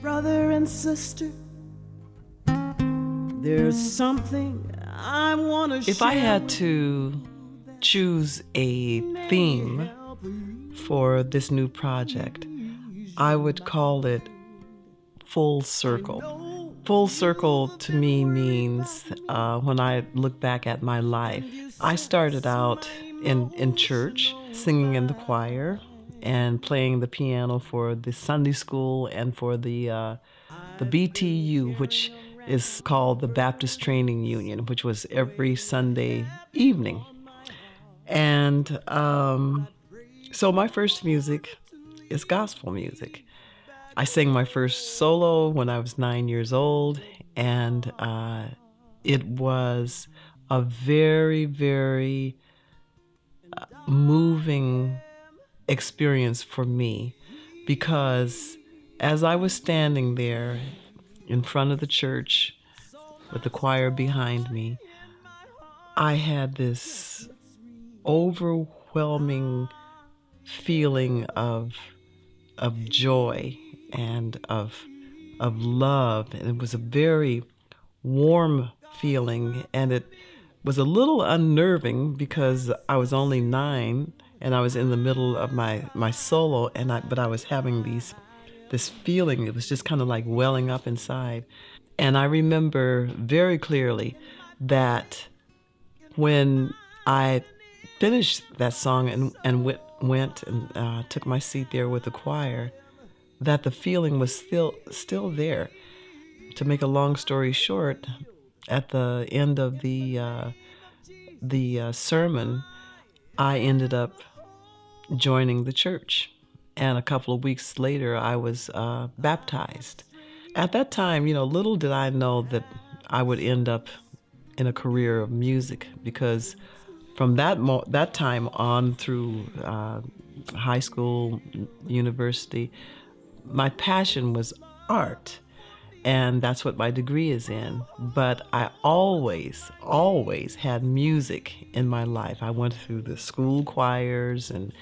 brother and sister, there's something I want to share. If I had to choose a theme for this new project, I would call it full circle. Full circle to me means when I look back at my life, I started out in church, singing in the choir and playing the piano for the Sunday school and for the BTU, which is called the Baptist Training Union, which was every Sunday evening. And so my first music is gospel music. I sang my first solo when I was 9 years old, and it was a very, very moving experience for me, because as I was standing there in front of the church with the choir behind me, I had this overwhelming feeling of joy and of love, and it was a very warm feeling, and it was a little unnerving because I was only 9 and I was in the middle of my solo, but I was having this feeling. It was just kind of like welling up inside. And I remember very clearly that when I finished that song and went and took my seat there with the choir, that the feeling was still there. To make a long story short, at the end of the sermon, I ended up joining the church, and a couple of weeks later, I was baptized. At that time, little did I know that I would end up in a career of music, because from that time on through high school, university, my passion was art, and that's what my degree is in. But I always had music in my life. I went through the school choirs, and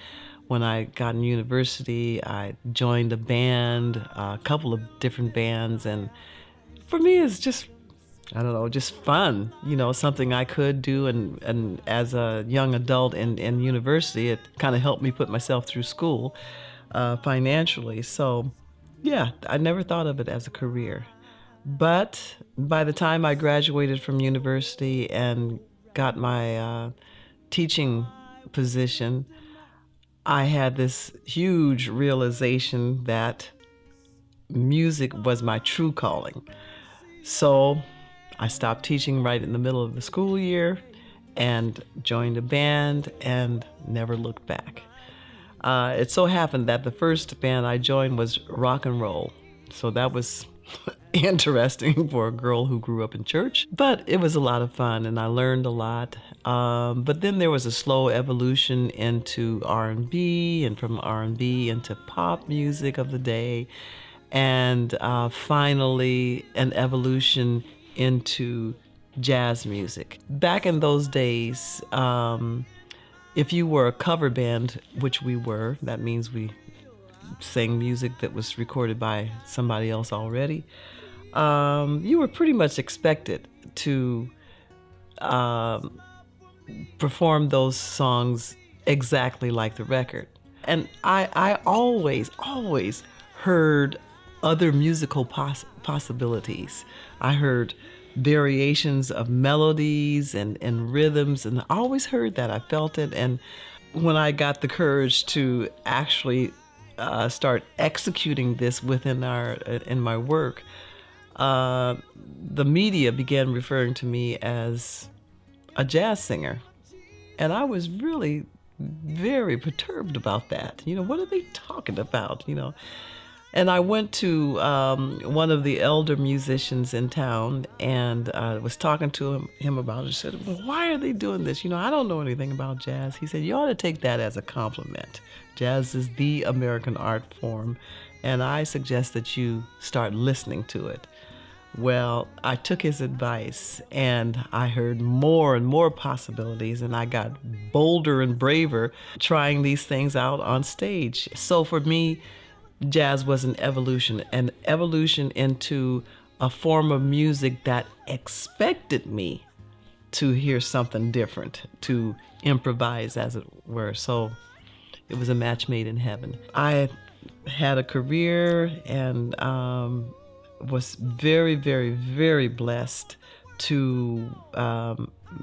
when I got in university, I joined a band, a couple of different bands, and for me, it's just, I don't know, just fun, something I could do. And as a young adult in university, it kind of helped me put myself through school financially. So, yeah, I never thought of it as a career. But by the time I graduated from university and got my teaching position, I had this huge realization that music was my true calling. So I stopped teaching right in the middle of the school year and joined a band and never looked back. It so happened that the first band I joined was rock and roll. So that was interesting for a girl who grew up in church, but it was a lot of fun and I learned a lot. But then there was a slow evolution into R&B, and from R&B into pop music of the day, and finally an evolution into jazz music. Back in those days, if you were a cover band, which we were, that means we sang music that was recorded by somebody else already, you were pretty much expected to perform those songs exactly like the record. And I always heard other musical possibilities. I heard variations of melodies and rhythms, and I always heard that. I felt it. And when I got the courage to actually start executing this in my work, the media began referring to me as a jazz singer. And I was really very perturbed about that. What are they talking about? And I went to one of the elder musicians in town and was talking to him about it. I said, well, why are they doing this? I don't know anything about jazz. He said, you ought to take that as a compliment. Jazz is the American art form, and I suggest that you start listening to it. Well, I took his advice, and I heard more and more possibilities, and I got bolder and braver trying these things out on stage. So for me, jazz was an evolution into a form of music that expected me to hear something different, to improvise, as it were. So it was a match made in heaven. I had a career and was very, very, very blessed to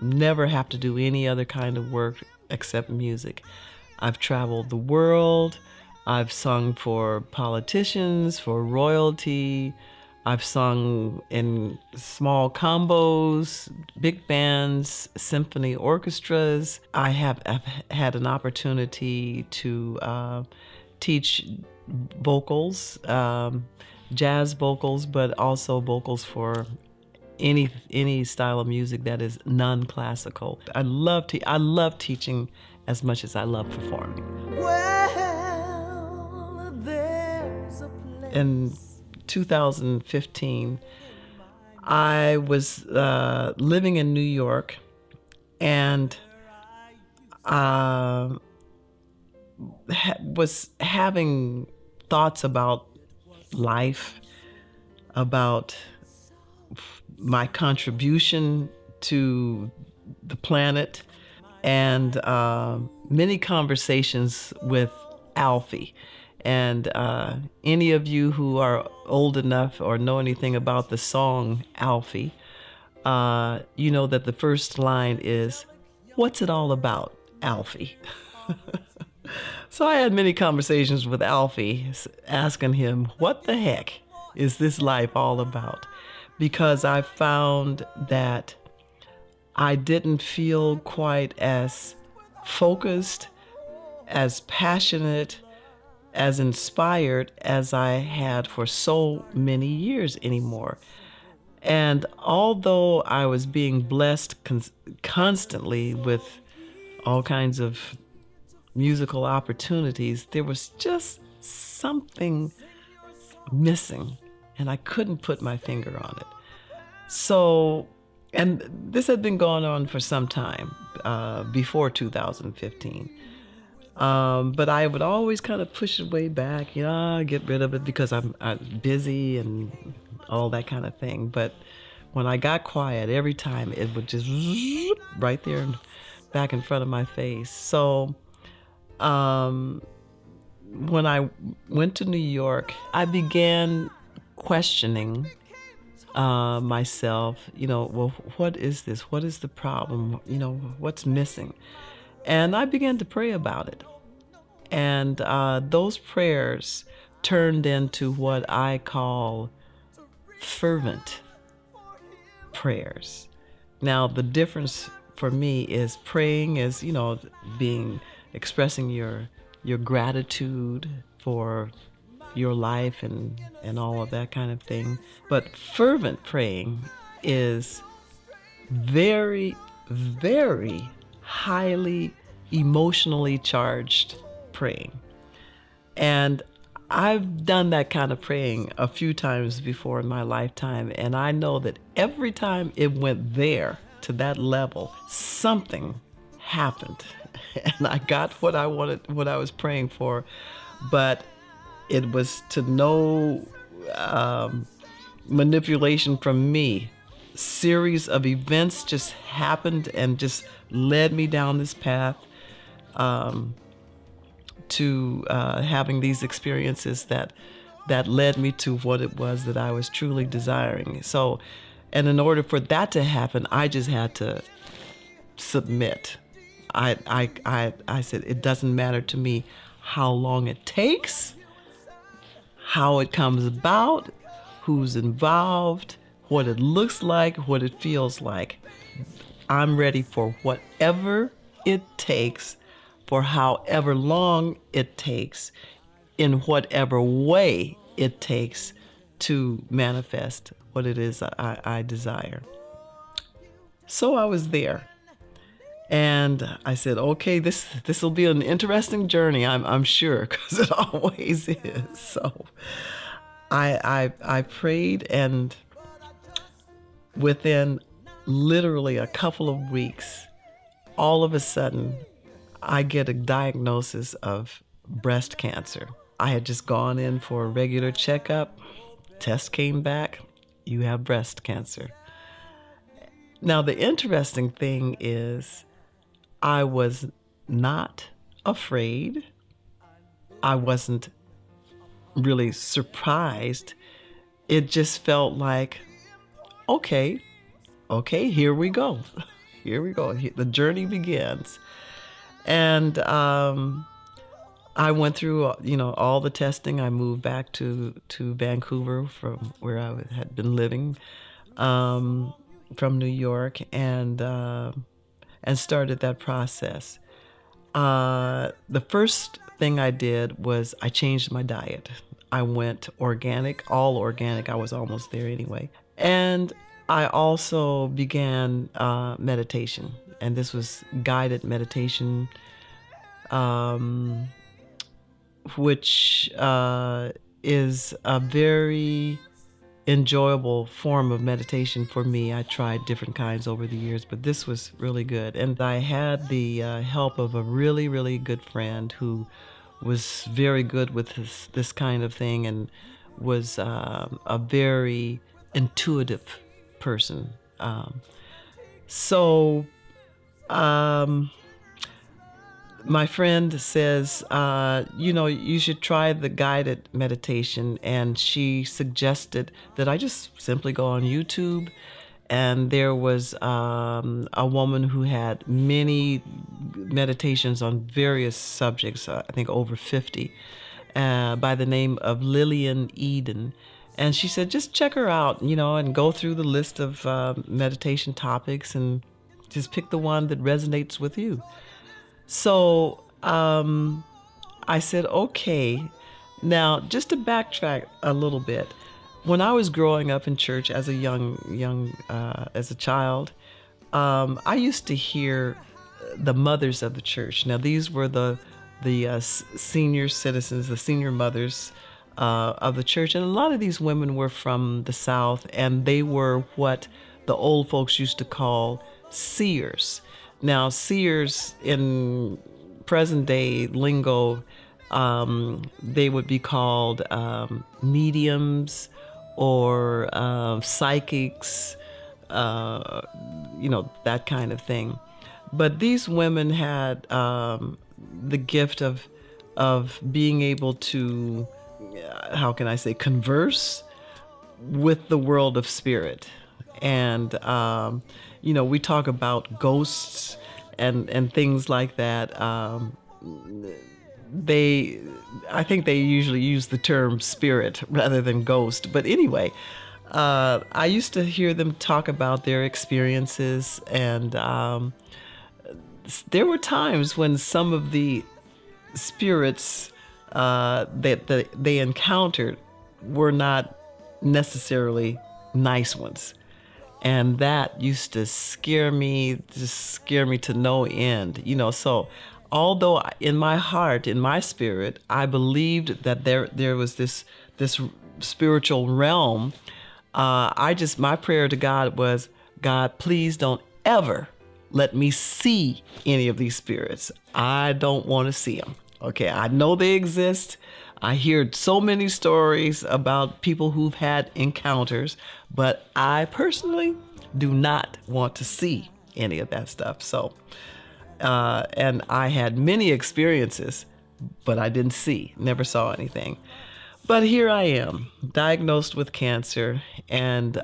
never have to do any other kind of work except music. I've traveled the world. I've sung for politicians, for royalty. I've sung in small combos, big bands, symphony orchestras. I've had an opportunity to teach vocals, jazz vocals, but also vocals for any style of music that is non-classical. I love teaching as much as I love performing. Well, there's a place. In 2015, I was living in New York, and was having thoughts about life, about my contribution to the planet, and many conversations with Alfie. And any of you who are old enough or know anything about the song Alfie, you know that the first line is, "What's it all about, Alfie?" So I had many conversations with Alfie, asking him, what the heck is this life all about? Because I found that I didn't feel quite as focused, as passionate, as inspired as I had for so many years anymore. And although I was being blessed constantly with all kinds of musical opportunities, there was just something missing, and I couldn't put my finger on it. So, and this had been going on for some time, before 2015. But I would always kind of push it way back, get rid of it because I'm busy and all that kind of thing. But when I got quiet, every time it would just right there back in front of my face. So when I went to New York, I began questioning myself, well, what is this? What is the problem? What's missing? And I began to pray about it. And those prayers turned into what I call fervent prayers. Now, the difference for me is praying is, expressing your gratitude for your life and all of that kind of thing. But fervent praying is very, very highly emotionally charged praying. And I've done that kind of praying a few times before in my lifetime, and I know that every time it went there to that level, something happened. And I got what I wanted, what I was praying for, but it was to no manipulation from me. Series of events just happened and just led me down this path to having these experiences that led me to what it was that I was truly desiring. So, and in order for that to happen, I just had to submit. I said, it doesn't matter to me how long it takes, how it comes about, who's involved, what it looks like, what it feels like. I'm ready for whatever it takes, for however long it takes, in whatever way it takes to manifest what it is I desire. So I was there. And I said, okay, this will be an interesting journey, I'm sure, because it always is. So I prayed, and within literally a couple of weeks, all of a sudden, I get a diagnosis of breast cancer. I had just gone in for a regular checkup. Test came back. You have breast cancer. Now, the interesting thing is, I was not afraid. I wasn't really surprised. It just felt like, okay, here we go. Here we go. The journey begins. And I went through, all the testing. I moved back to Vancouver from where I had been living, from New York, and started that process. The first thing I did was I changed my diet. I went organic, all organic. I was almost there anyway. And I also began meditation, and this was guided meditation, which is a very enjoyable form of meditation for me. I tried different kinds over the years, but this was really good. And I had the help of a really, really good friend who was very good with this kind of thing, and was a very intuitive person. So my friend says, you should try the guided meditation. And she suggested that I just simply go on YouTube. And there was a woman who had many meditations on various subjects, I think over 50, by the name of Lillian Eden. And she said, just check her out, and go through the list of meditation topics and just pick the one that resonates with you. So I said, okay. Now, just to backtrack a little bit, when I was growing up in church as a as a child, I used to hear the mothers of the church. Now, these were the senior citizens, the senior mothers of the church, and a lot of these women were from the South, and they were what the old folks used to call seers. Now, seers in present day lingo, they would be called mediums or psychics, that kind of thing. But these women had the gift of being able to, how can I say, converse with the world of spirit. And we talk about ghosts and things like that. I think they usually use the term spirit rather than ghost. But anyway, I used to hear them talk about their experiences, and there were times when some of the spirits that they encountered were not necessarily nice ones. And that used to scare me to no end, So although in my heart, in my spirit, I believed that there was this spiritual realm, my prayer to God was, God, please don't ever let me see any of these spirits. I don't want to see them. Okay, I know they exist. I hear so many stories about people who've had encounters, but I personally do not want to see any of that stuff. So, and I had many experiences, but I didn't never saw anything. But here I am, diagnosed with cancer, and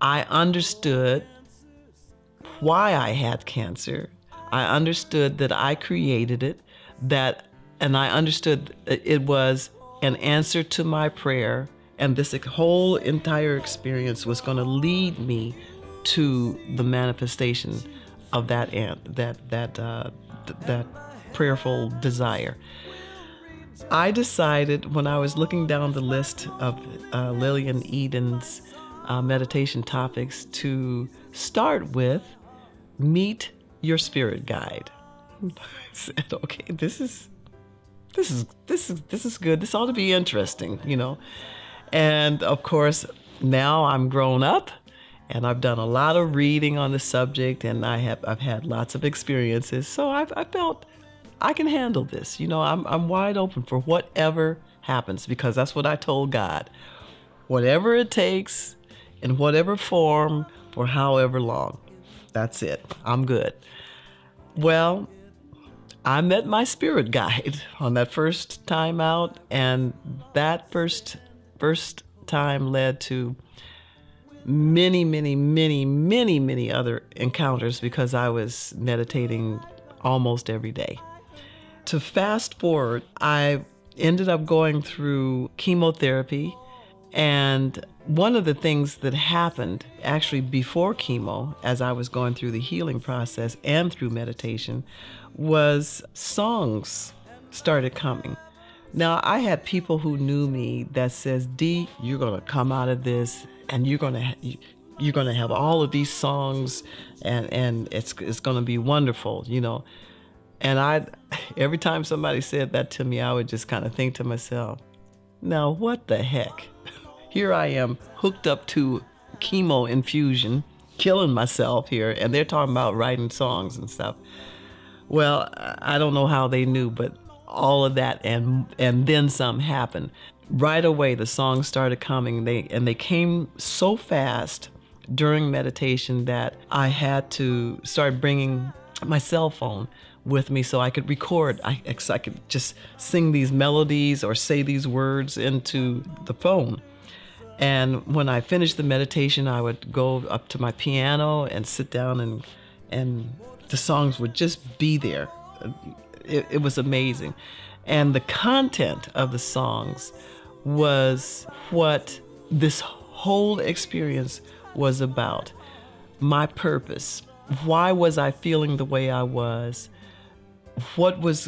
I understood why I had cancer. I understood that I created it, and I understood it was an answer to my prayer, and this whole entire experience was going to lead me to the manifestation of that prayerful desire. I decided, when I was looking down the list of Lillian Eden's meditation topics, to start with meet your spirit guide. I said, okay, this is good. This ought to be interesting, And of course, now I'm grown up, and I've done a lot of reading on the subject, and I've had lots of experiences. So I felt I can handle this. I'm wide open for whatever happens, because that's what I told God. Whatever it takes, in whatever form, for however long. That's it. I'm good. Well, I met my spirit guide on that first time out, and that first time led to many, many, many, many, many other encounters, because I was meditating almost every day. To fast forward, I ended up going through chemotherapy. And one of the things that happened actually before chemo, as I was going through the healing process and through meditation, was songs started coming. Now, I had people who knew me that says, "Dee, you're going to come out of this, and you're going to have all of these songs, and it's going to be wonderful." And every time somebody said that to me, I would just kind of think to myself, now what the heck? Here I am hooked up to chemo infusion, killing myself here, and they're talking about writing songs and stuff. Well, I don't know how they knew, but all of that and then some happened. Right away, the songs started coming. They came so fast during meditation that I had to start bringing my cell phone with me so I could record. So I could just sing these melodies or say these words into the phone. And when I finished the meditation, I would go up to my piano and sit down, and the songs would just be there. It was amazing. And the content of the songs was what this whole experience was about. My purpose. Why was I feeling the way I was? What was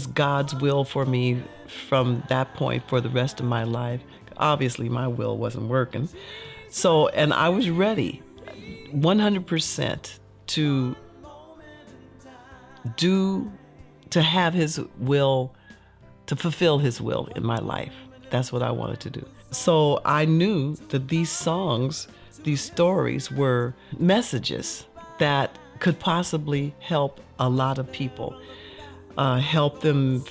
God's will for me from that point for the rest of my life? Obviously, my will wasn't working. So, and I was ready 100% to have His will, to fulfill His will in my life. That's what I wanted to do. So I knew that these songs, these stories were messages that could possibly help a lot of people, help them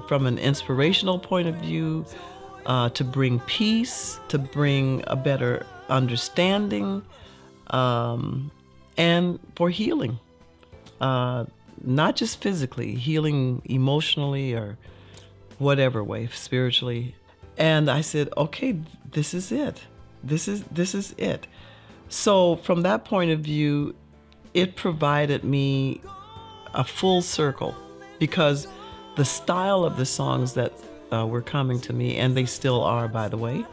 from an inspirational point of view, to bring peace, to bring a better understanding, and for healing, not just physically, healing emotionally or whatever way, spiritually. And I said, okay, this is it. This is it. So from that point of view, it provided me a full circle, because the style of the songs that were coming to me, and they still are, by the way,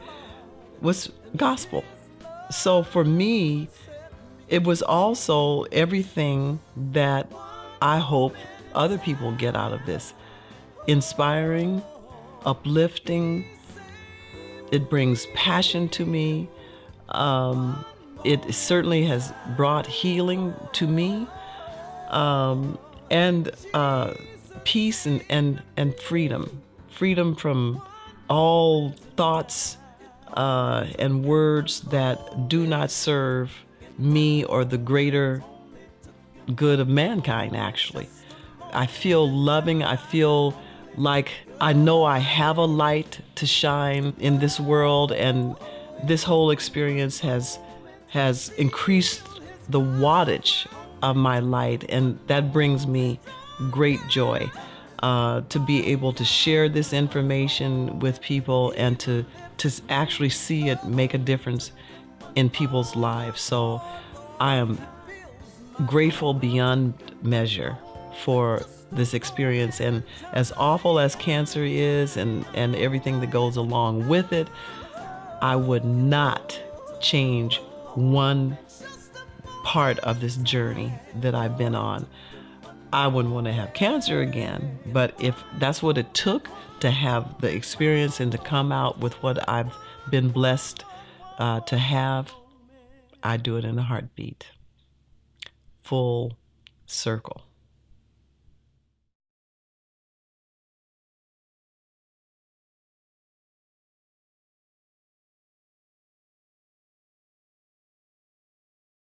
was gospel. So for me, it was also everything that I hope other people get out of this. Inspiring, uplifting. It brings passion to me. It certainly has brought healing to me, and peace and freedom. Freedom from all thoughts and words that do not serve me or the greater good of mankind, actually. I feel loving. I feel like I know I have a light to shine in this world, and this whole experience has increased the wattage of my light, and that brings me great joy to be able to share this information with people and to actually see it make a difference in people's lives. So I am grateful beyond measure for this experience, and as awful as cancer is and everything that goes along with it, I would not change one part of this journey that I've been on. I wouldn't want to have cancer again, but if that's what it took to have the experience and to come out with what I've been blessed to have, I'd do it in a heartbeat. Full circle.